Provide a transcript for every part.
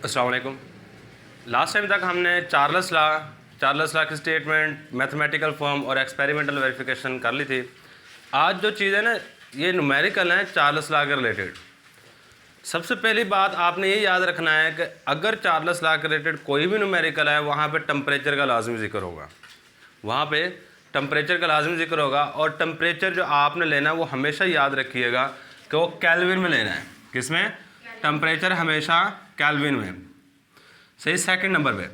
अस्सलाम वालेकुम। Last time तक हमने चार्ल्स लॉ की स्टेटमेंट, मैथमेटिकल फॉर्म और एक्सपेरिमेंटल वेरिफिकेशन कर ली थी। आज जो चीज़ है ना, ये न्यूमेरिकल हैं चार्ल्स लॉ के रिलेटेड। सबसे पहली बात आपने ये याद रखना है कि अगर चार्ल्स लॉ के रिलेटेड कोई भी न्यूमेरिकल है, वहाँ पे टेम्परेचर का लाजमी जिक्र होगा। वहाँ पे टेम्परेचर का लाजमी जिक्र होगा, और टेम्परेचर जो आपने लेना है वो हमेशा याद रखिएगा कि वो केल्विन में लेना है। किसमें? टेम्परेचर हमेशा केल्विन में। सही। सेकंड नंबर पे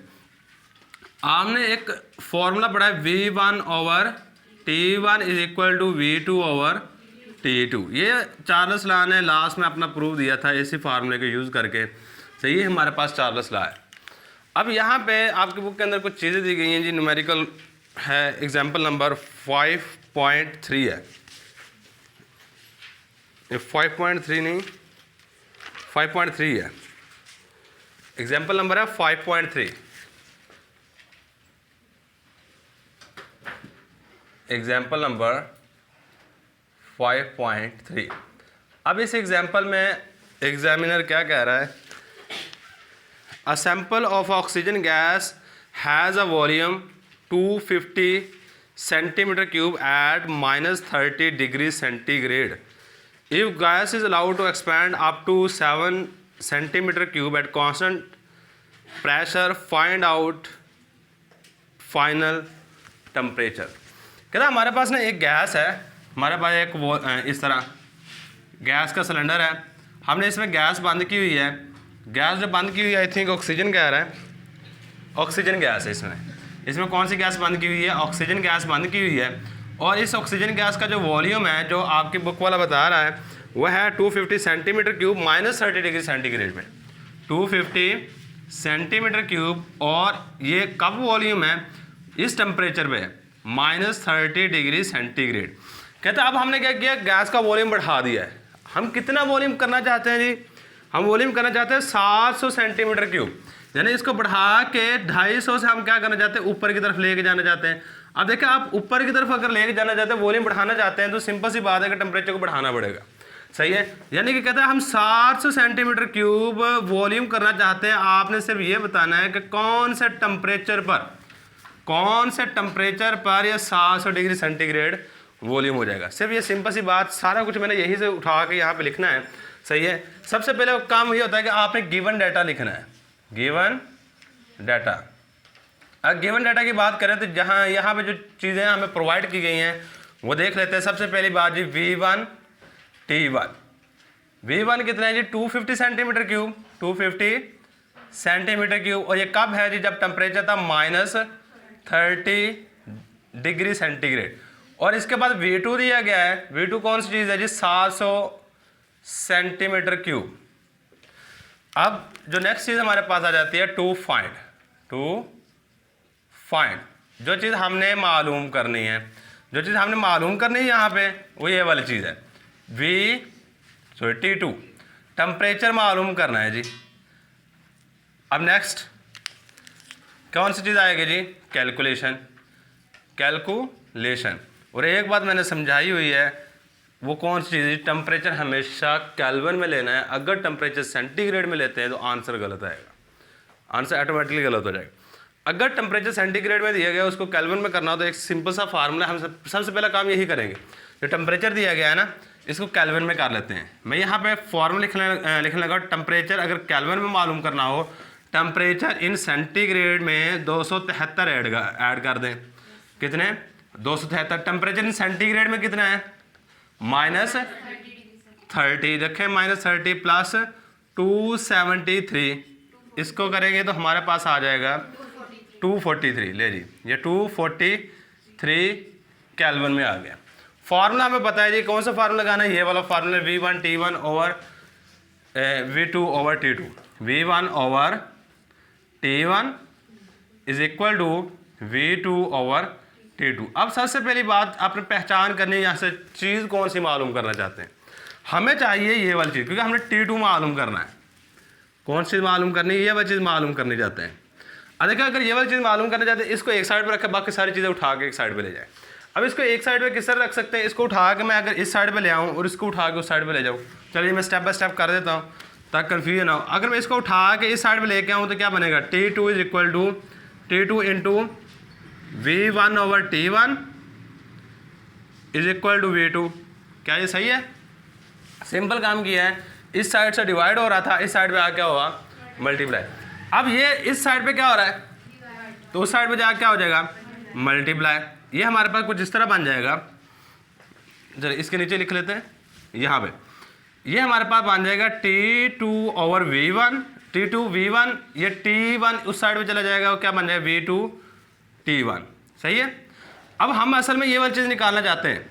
आपने एक फॉर्मूला पढ़ा है V1/T1 is equal to V2/T2। ये चार्ल्स लॉ ने लास्ट में अपना प्रूफ दिया था इसी फार्मूले को यूज़ करके। सही है, हमारे पास चार्ल्स लॉ है। अब यहाँ पे आपकी बुक के अंदर कुछ चीज़ें दी गई हैं जी। न्यूमेरिकल है, एग्जाम्पल नंबर 5.3 है। 5.3 नहीं, 5.3 है। एग्जाम्पल नंबर है 5.3। Example number 5.3। अब इस एग्जाम्पल में एग्जामिनर क्या कह रहा है? A sample of oxygen gas has a volume 250 centimetre cube at -30 degree centigrade. If gas is allowed to expand up to 7 centimeter cube at constant pressure, find out final temperature। कहता हमारे पास ना एक gas है, हमारे पास एक वो इस तरह गैस का सिलेंडर है। हमने इसमें गैस बंद की हुई है। गैस जो बंद की हुई है, आई थिंक ऑक्सीजन कह रहा है, ऑक्सीजन गैस है। इसमें कौन सी गैस बंद की हुई है? ऑक्सीजन गैस बंद की हुई है। और इस ऑक्सीजन गैस का जो वॉल्यूम है, जो आपकी बुक वाला बता रहा है, वह है 250 सेंटीमीटर क्यूब -30 डिग्री सेंटीग्रेड में। 250 सेंटीमीटर क्यूब, और ये कब वॉल्यूम है? इस टेम्परेचर पे -30 डिग्री सेंटीग्रेड। कहते हैं अब हमने क्या किया? गैस का वॉल्यूम बढ़ा दिया है। हम कितना वॉल्यूम करना चाहते हैं जी? हम वॉल्यूम करना चाहते हैं 700 सेंटीमीटर क्यूब, यानी इसको बढ़ा के 250 से हम क्या करना चाहते हैं? ऊपर की तरफ लेके जाना चाहते हैं। अब देखिए, आप ऊपर की तरफ अगर लेके जाना चाहते हैं, वॉल्यूम बढ़ाना चाहते हैं, तो सिंपल सी बात है कि टेम्परेचर को बढ़ाना पड़ेगा। सही है, यानी कि कहते हैं हम 700 सेंटीमीटर क्यूब वॉल्यूम करना चाहते हैं। आपने सिर्फ ये बताना है कि कौन से टेम्परेचर पर ये 700 डिग्री सेंटीग्रेड वॉल्यूम हो जाएगा। सिर्फ ये सिंपल सी बात, सारा कुछ मैंने यहीं से उठा के यहाँ पे लिखना है। सही है। सबसे पहले काम ये होता है कि आपने गिवन डाटा लिखना है। Given data. अब गिवन डाटा की बात करें तो जहाँ यहाँ पे जो चीज़ें हमें प्रोवाइड की गई हैं वो देख लेते हैं। सबसे पहली बात जी, V1/T1। V1 कितना है जी? 250 सेंटीमीटर क्यूब, 250 सेंटीमीटर क्यूब। और ये कब है जी? जब टेम्परेचर था -30 डिग्री सेंटीग्रेड। और इसके बाद V2 दिया गया है। V2 कौन सी चीज़ है जी? 700 सेंटीमीटर क्यूब। अब जो नेक्स्ट चीज़ हमारे पास आ जाती है, टू फाइंड जो चीज़ हमने मालूम करनी है। जो चीज़ हमने मालूम करनी है यहाँ पे, वो ये वाली चीज़ है। T2 टेम्परेचर मालूम करना है जी। अब नेक्स्ट कौन सी चीज़ आएगी जी? कैलकुलेशन। और एक बात मैंने समझाई हुई है, वो कौन सी चीज़ है? टेम्परेचर हमेशा केल्विन में लेना है। अगर टेम्परेचर सेंटीग्रेड में लेते हैं तो आंसर गलत आएगा, आंसर ऑटोमेटिकली गलत हो जाएगा। अगर टेम्परेचर सेंटीग्रेड में दिया गया, उसको केल्विन में करना हो तो एक सिंपल सा फार्मूला, हम सबसे पहला काम यही करेंगे। जो टेम्परेचर दिया गया है ना, इसको केल्विन में कर लेते हैं। मैं यहाँ पे फार्मूला लिखने लगा। टेम्परेचर अगर केल्विन में मालूम करना हो, टेम्परेचर इन सेंटीग्रेड में 273 ऐड कर दें। कितने? 273। टेम्परेचर इन सेंटीग्रेड में कितना है? -30 रखें, -30 प्लस 273, इसको करेंगे तो हमारे पास आ जाएगा 243। ले जी, ये 243 केल्विन में आ गया। फार्मूला हमें पता है जी, कौन सा फार्मूला लगाना है? ये वाला formula, V1/T1 V1/T1 is equal to V2/T2। अब सबसे पहली बात आपने पहचान करनी है, यहाँ से चीज़ कौन सी मालूम करना चाहते हैं। हमें चाहिए ये वाली चीज़, क्योंकि हमने T2 मालूम करना है। कौन सी मालूम करनी है? ये वाली चीज़ मालूम करनी चाहते हैं। देखिए, अगर ये वाली चीज़ मालूम करना चाहते हैं, इसको एक साइड पर रखें, बाकी सारी चीज़ें उठा के एक साइड पे ले जाए। अब इसको एक साइड पे किस तरह रख सकते हैं? इसको उठा के मैं अगर इस साइड पे ले आऊँ और इसको उठा के उस साइड पे ले जाऊँ। चलिए मैं स्टेप बाय स्टेप कर देता हूँ। ताकि कन्फ्यूजन ना हो। अगर मैं इसको उठा के इस साइड पे लेके आऊँ तो क्या बनेगा, T2 is equal to T2 into V1 over T1 is equal to V2। क्या ये सही है? सिंपल काम किया है, इस साइड से डिवाइड हो रहा था, इस साइड पे आ क्या हुआ, मल्टीप्लाई। अब ये इस साइड पे क्या हो रहा है, तो उस साइड पे जाके क्या हो जाएगा, मल्टीप्लाई। ये हमारे पास कुछ इस तरह बन जाएगा, चलिए इसके नीचे लिख लेते हैं यहाँ पे, ये हमारे पास बन जाएगा T2 over V1, T2 V1, ये T1 उस साइड पे चला जाएगा, वो क्या बन जाएगा, V2 T1। सही है। अब हम असल में ये वाली चीज़ निकालना चाहते हैं,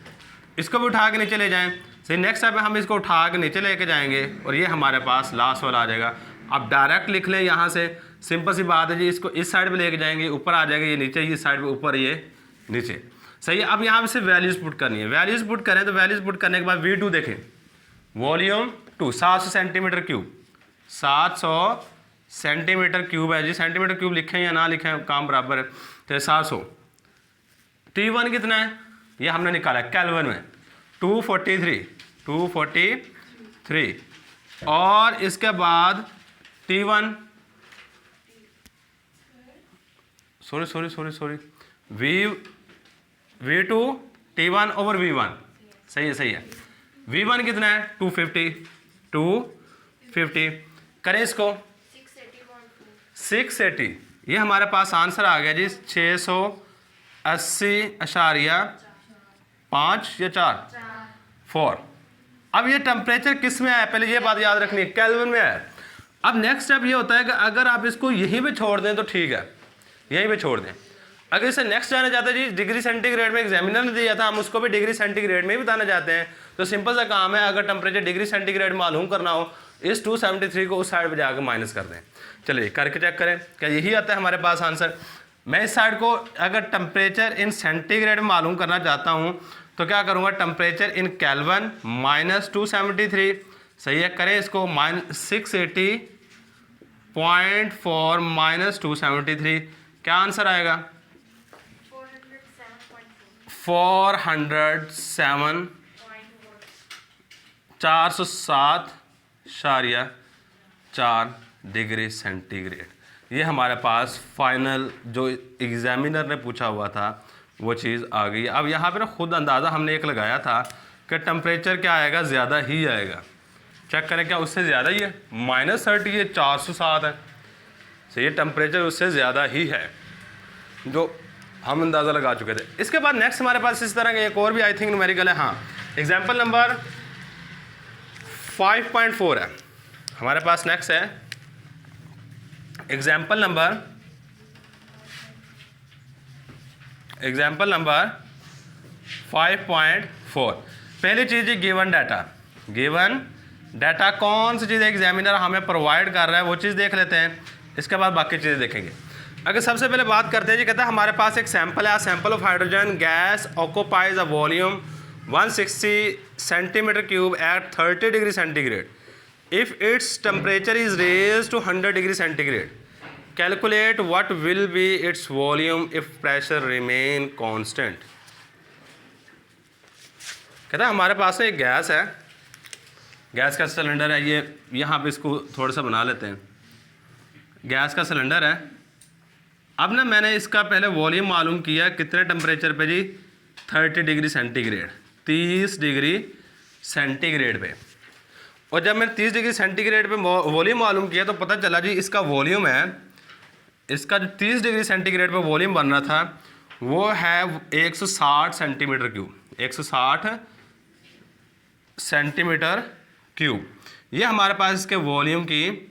इसको भी उठा के नीचे ले जाएं। सही, नेक्स्ट स्टेप में हम इसको उठा के नीचे लेके जाएंगे और ये हमारे पास लास्ट वाला आ जाएगा। अब डायरेक्ट लिख लें यहाँ से, सिंपल सी बात है जी, इसको इस साइड पे लेके जाएंगे, ऊपर आ जाएगा ये नीचे, इस साइड पे ऊपर, ये नीचे। सही है। अब यहाँ पे सिर्फ वैल्यूज़ पुट करनी है। वैल्यूज़ पुट करें तो वैल्यूज़ पुट करने के बाद V2 देखें, volume 2 700 centimetre cube, 700 centimetre cube है जी, सेंटीमीटर क्यूब लिखें या ना लिखें काम बराबर है, तो 700। T1 कितना है, ये हमने निकाला है केल्विन में, 243 और इसके बाद T1 sorry V2 T1 over V1। सही है। V1 कितना है, 250 करें इसको 680, ये हमारे पास आंसर आ गया जी 680.5 या 4। अब ये टेम्परेचर किस में है, पहले ये बात याद रखनी है, केल्विन में है। अब नेक्स्ट स्टेप ये होता है कि अगर आप इसको यहीं पे छोड़ दें तो ठीक है, यहीं पे छोड़ दें। अगर इसे नेक्स्ट जाना चाहते हैं जी, डिग्री सेंटीग्रेड में एग्जामिनर ने दिया था, हम उसको भी डिग्री सेंटीग्रेड में ही बताना चाहते हैं, तो सिंपल सा काम है, अगर टेम्परेचर डिग्री सेंटीग्रेड मालूम करना हो, इस 273 को उस साइड पे जाकर माइनस कर दें। चलिए करके चेक करें, क्या यही आता है हमारे पास आंसर। मैं इस साइड को अगर टेम्परेचर इन सेंटीग्रेड में मालूम करना चाहता हूँ तो क्या करूँगा, टेम्परेचर इन केल्विन माइनस 273। सही है, करें इसको, -680.4 माइनस 273, क्या आंसर आएगा, 407.4 डिग्री सेंटीग्रेड। ये हमारे पास फाइनल जो एग्जामिनर ने पूछा हुआ था वो चीज़ आ गई। अब यहाँ पे ना खुद अंदाज़ा हमने एक लगाया था कि टेम्परेचर क्या आएगा, ज़्यादा ही आएगा। चेक करें क्या उससे ज़्यादा ही है, -30 है, 407 है। सही है, टेम्परेचर उससे ज़्यादा ही है जो हम अंदाज़ा लगा चुके थे। इसके बाद नेक्स्ट हमारे पास इस तरह का एक और भी आई थिंक न्यूमेरिकल है। हाँ, एग्जाम्पल नंबर 5.4 है हमारे पास। नेक्स्ट है एग्जाम्पल नंबर 5.4। पहली चीज़ है गिवन डाटा कौन सी चीज़ एग्जामिनर हमें प्रोवाइड कर रहा है वो चीज़ देख लेते हैं, इसके बाद बाकी चीज़ें देखेंगे। अगर सबसे पहले बात करते हैं जी, कहता है हमारे पास एक सैंपल है, sample of hydrogen gas occupies a volume 160 centimetre cube at 30 degree centigrade. If its temperature is raise to 100 degree centigrade, calculate what will be its volume if pressure remain constant. कहता है हमारे पास एक gas है, gas का cylinder है, ये यहाँ पे इसको थोड़ा सा बना लेते हैं। गैस का सिलेंडर है। अब ना मैंने इसका पहले वॉल्यूम मालूम किया, कितने टेम्परेचर पे जी, 30 डिग्री सेंटीग्रेड, 30 डिग्री सेंटीग्रेड पे। और जब मैंने 30 डिग्री सेंटीग्रेड पे वॉल्यूम मालूम किया तो पता चला जी इसका वॉल्यूम है, इसका जो 30 डिग्री सेंटीग्रेड पे वॉल्यूम बन रहा था वो है 160 सेंटीमीटर क्यूब, 160 सेंटीमीटर क्यूब। ये हमारे पास इसके वॉल्यूम की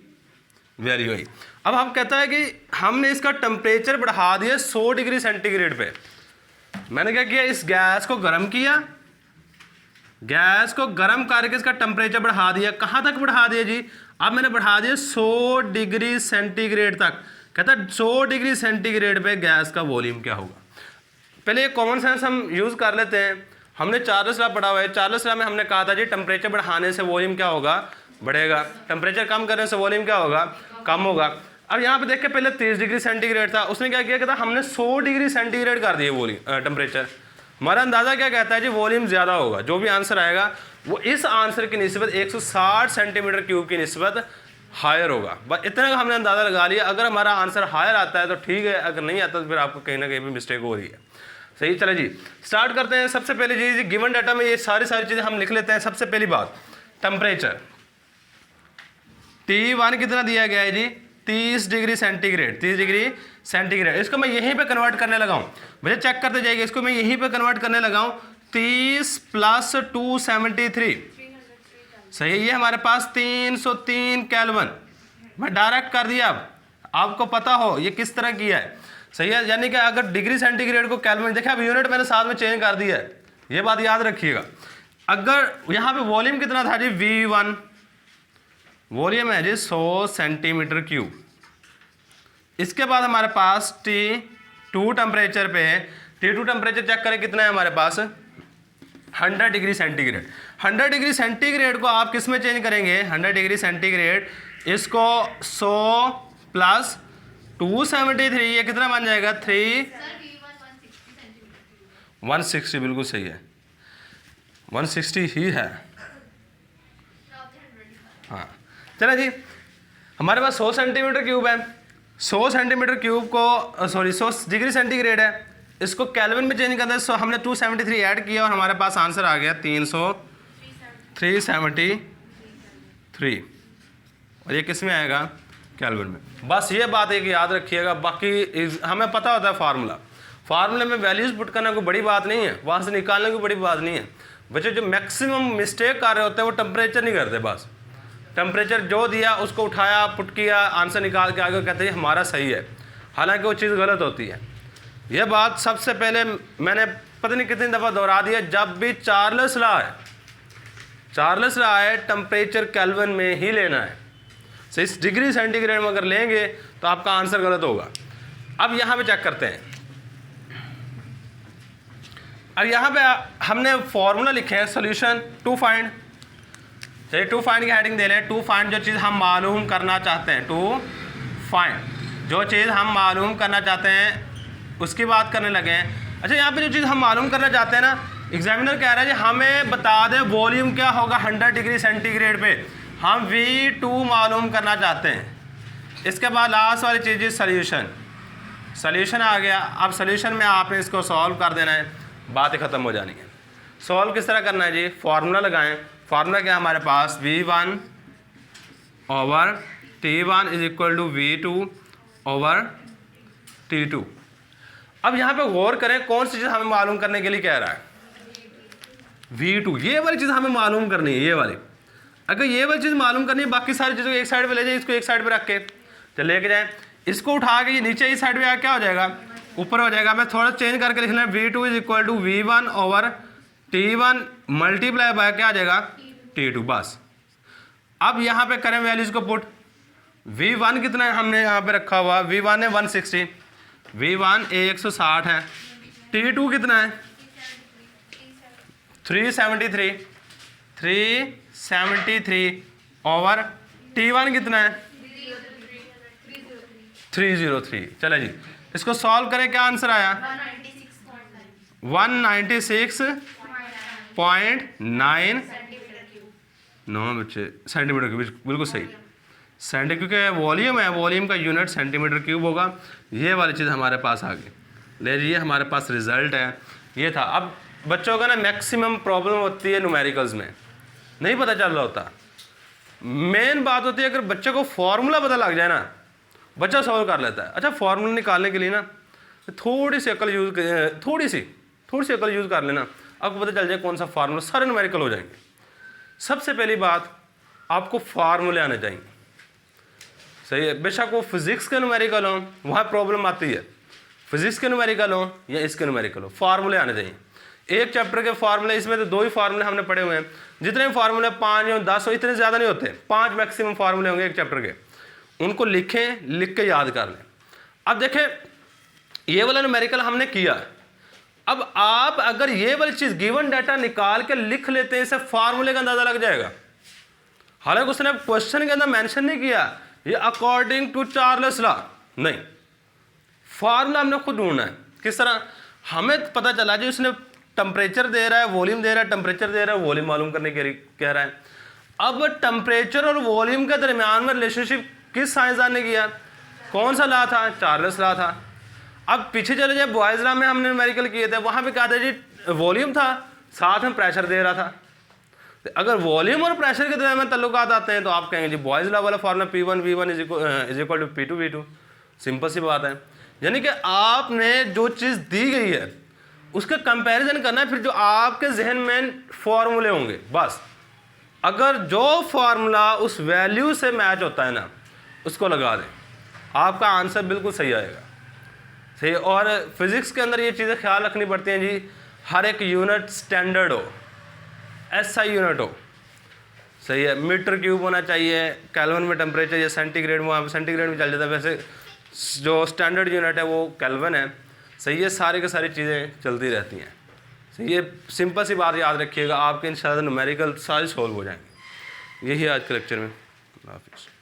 वैल्यू है। अब हम कहता है कि हमने इसका टेम्परेचर बढ़ा दिया 100 डिग्री सेंटीग्रेड पे। मैंने क्या किया, इस गैस को गर्म किया, गैस को गर्म करके इसका टेम्परेचर बढ़ा दिया। कहाँ तक बढ़ा दिया जी, अब मैंने बढ़ा दिया 100 डिग्री सेंटीग्रेड तक। कहता है 100 डिग्री सेंटीग्रेड पे गैस का वॉल्यूम क्या होगा। पहले एक कॉमन सेंस हम यूज़ कर लेते हैं। हमने चार्ल्स लॉ पढ़ा हुआ है, चार्ल्स लॉ में हमने कहा था जी टेम्परेचर बढ़ाने से वॉल्यूम क्या होगा, बढ़ेगा, टेम्परेचर कम करने से वॉल्यूम क्या होगा, कम होगा। अब यहाँ पे देख के पहले 30 डिग्री सेंटीग्रेड था, उसने क्या किया, कहता हमने 100 डिग्री सेंटीग्रेड कर दिए वॉल्यूम टेम्परेचर। हमारा अंदाज़ा क्या कहता है जी, वॉल्यूम ज़्यादा होगा, जो भी आंसर आएगा वो इस आंसर की निस्बत 160 सेंटीमीटर क्यूब की निस्बत हायर होगा। बस इतना का हमने अंदाज़ा लगा लिया। अगर हमारा आंसर हायर आता है तो ठीक है, अगर नहीं आता तो फिर आपको कहीं ना कहीं भी मिस्टेक हो रही है। सही, चले जी स्टार्ट करते हैं। सबसे पहले जी गिवन डाटा में ये सारी चीज़ें हम लिख लेते हैं। सबसे पहली बात, टेम्परेचर T1 कितना दिया गया है जी, 30 डिग्री सेंटीग्रेड, 30 डिग्री सेंटीग्रेड। इसको मैं यहीं पे कन्वर्ट करने लगा हूँ, मुझे चेक करते जाइए। इसको मैं यहीं पे कन्वर्ट करने लगा हूँ, 30 + 273, सही है, ये हमारे पास 303 केल्विन। मैं डायरेक्ट कर दिया। अब आपको पता हो ये किस तरह किया है, सही है। यानी कि अगर डिग्री सेंटीग्रेड को केल्विन, देखिए अब यूनिट मैंने साथ में चेंज कर दिया है, ये बात याद रखिएगा। अगर यहाँ पे वॉल्यूम कितना था जी, V1 वॉल्यूम है जी 100 सेंटीमीटर क्यूब। इसके बाद हमारे पास T2 टेम्परेचर पे है। T2 टेम्परेचर चेक करें कितना है हमारे पास, 100 डिग्री सेंटीग्रेड। 100 डिग्री सेंटीग्रेड को आप किस में चेंज करेंगे, 100 डिग्री सेंटीग्रेड इसको 100 + 273, ये कितना बन जाएगा, 160, बिल्कुल सही है, 160 ही है। हाँ चलो जी, हमारे पास 100 सेंटीमीटर क्यूब है। 100 सेंटीमीटर क्यूब को 100 डिग्री सेंटीग्रेड है, इसको केल्विन में चेंज करते हैं। सो हमने 273 ऐड किया और हमारे पास आंसर आ गया 333, और ये किस में आएगा, केल्विन में। बस ये बात एक याद रखिएगा, बाकी हमें पता होता है फार्मूले में वैल्यूज पुट करना कोई बड़ी बात नहीं है, वहाँ से निकालने की बड़ी बात नहीं है। बच्चे जो मैक्सिमम मिस्टेक कर रहे होते हैं वो टेम्परेचर नहीं करते, बस टेम्परेचर जो दिया उसको उठाया, पुट किया, आंसर निकाल के आगे कहते हैं हमारा सही है, हालांकि वो चीज़ गलत होती है। यह बात सबसे पहले मैंने पता नहीं कितनी दफ़ा दोहरा दिया, जब भी चार्ल्स लॉ है टेम्परेचर केल्विन में ही लेना है। सो इस डिग्री सेंटीग्रेड में अगर लेंगे तो आपका आंसर गलत होगा। अब यहाँ पे चेक करते हैं। अब यहाँ पे हमने फॉर्मूला लिखे हैं सोल्यूशन टू फाइंड। चलिए टू फाइंड की हेडिंग दे लें, टू फाइंड जो चीज़ हम मालूम करना चाहते हैं, टू फाइंड जो चीज़ हम मालूम करना चाहते हैं उसकी बात करने लगे हैं। अच्छा, यहाँ पे जो चीज़ हम मालूम करना चाहते हैं ना, एग्जामिनर कह रहा है जी हमें बता दें वॉल्यूम क्या होगा 100 डिग्री सेंटीग्रेड पे, हम V2 मालूम करना चाहते हैं। इसके बाद लास्ट वाली चीज़ है सॉल्यूशन आ गया। अब सॉल्यूशन में आपने इसको सॉल्व कर देना है, बात ही ख़त्म हो जानी है। सॉल्व किस तरह करना है जी, फार्मूला लगाएं। फार्मूला क्या है हमारे पास, V1 over T1 = V2 over T2। अब यहाँ पे गौर करें कौन सी चीज़ हमें मालूम करने के लिए कह रहा है, V2, ये वाली चीज़ हमें मालूम करनी है, ये वाली। अगर ये वाली चीज़ मालूम करनी है, बाकी सारी चीज़ों को एक साइड पे ले जाए, इसको एक साइड पे रख के तो लेके जाएं, इसको उठा के ये नीचे इस साइड पे क्या हो जाएगा, ऊपर हो जाएगा। मैं थोड़ा चेंज करके लिखना है, V2 = V1 over T1 multiply by क्या आ जाएगा, T2, बस। अब यहाँ पे करें वैल्यूज को पुट। V1 कितना है हमने यहाँ पे रखा हुआ, V1 है 160, V1 160 है। T2 कितना है 373 ओवर T1 कितना है 303। चले जी इसको सॉल्व करें, क्या आंसर आया 196.9 बच्चे सेंटीमीटर क्यूब, बिल्कुल सही। क्योंकि वॉल्यूम है, वॉल्यूम का यूनिट सेंटीमीटर क्यूब होगा। ये वाली चीज़ हमारे पास आ गई, ले लीजिए हमारे पास रिजल्ट है, ये था। अब बच्चों का ना मैक्सिमम प्रॉब्लम होती है न्यूमेरिकल्स में, नहीं पता चल रहा होता। मेन बात होती है अगर बच्चे को फॉर्मूला पता लग जाए ना, बच्चा सॉल्व कर लेता है। अच्छा, फॉर्मूला निकालने के लिए ना थोड़ी सी अकल यूज़ कर लेना, आपको पता चल जाए कौन सा फार्मूला, सारे न्यूमेरिकल हो जाएंगे। सबसे पहली बात, आपको फार्मूले आने चाहिए, सही है। बेशक वो फिजिक्स के न्यूमेरिकल हो, वहाँ प्रॉब्लम आती है, फिजिक्स के न्यूमेरिकल हो या इसके न्यूमेरिकल हो, फार्मूले आने चाहिए। एक चैप्टर के फार्मूले, इसमें तो 2 ही फार्मूले हमने पढ़े हुए हैं। जितने फार्मूले 5 या 10 हो, इतने ज़्यादा नहीं होते, 5 मैक्सिमम फार्मूले होंगे एक चैप्टर के, उनको लिखें, लिख के याद कर लें। अब देखें ये वाला न्यूमेरिकल हमने किया, अब आप अगर ये वाली चीज़ गिवन डाटा निकाल के लिख लेते हैं, इससे फार्मूले का अंदाज़ा लग जाएगा। हालांकि उसने क्वेश्चन के अंदर मेंशन नहीं किया ये अकॉर्डिंग टू चार्ल्स लॉ, नहीं, फार्मूला हमने खुद ढूंढना है। किस तरह, हमें पता चला जी उसने टेम्परेचर दे रहा है, वॉल्यूम दे रहा है, टेम्परेचर दे रहा है, वॉल्यूम मालूम करने के लिए कह रहा है। अब टेम्परेचर और वॉल्यूम के दरमियान में रिलेशनशिप किस साइंसदान ने किया? कौन सा लॉ था? चार्ल्स लॉ था। अब पीछे चले जाए, बॉयज लॉ में हमने न्यूमेरिकल किए थे, वहाँ पे कहा था जी वॉल्यूम था, साथ में प्रेशर दे रहा था। तो अगर वॉल्यूम और प्रेशर के दरमियान तल्लुकात आते हैं तो आप कहेंगे जी बॉयज लॉ वाला formula P1 V1 is equal to P2 V2। Simple सी बात है। यानी कि आपने जो चीज़ दी गई है उसका कंपैरिजन करना है, फिर जो आपके जहन में फॉर्मूले होंगे बस, अगर जो फार्मूला उस वैल्यू से मैच होता है ना उसको लगा दें, आपका आंसर बिल्कुल सही आएगा। सही। और फिज़िक्स के अंदर ये चीज़ें ख्याल रखनी पड़ती हैं जी, हर एक यूनिट स्टैंडर्ड हो, SI यूनिट हो। सही है। मीटर क्यूब होना चाहिए, केल्विन में टेम्परेचर, या सेंटीग्रेड में, वहाँ पर सेंटीग्रेड में चल जाता है, वैसे जो स्टैंडर्ड यूनिट है वो केल्विन है। सही है। सारी की सारी चीज़ें चलती रहती हैं। सही है। सिंपल सी बात याद रखिएगा, आपके इंशाल्लाह न्यूमेरिकल सारे सॉल्व हो जाएंगे। यही आज के लेक्चर में। हाफिज़।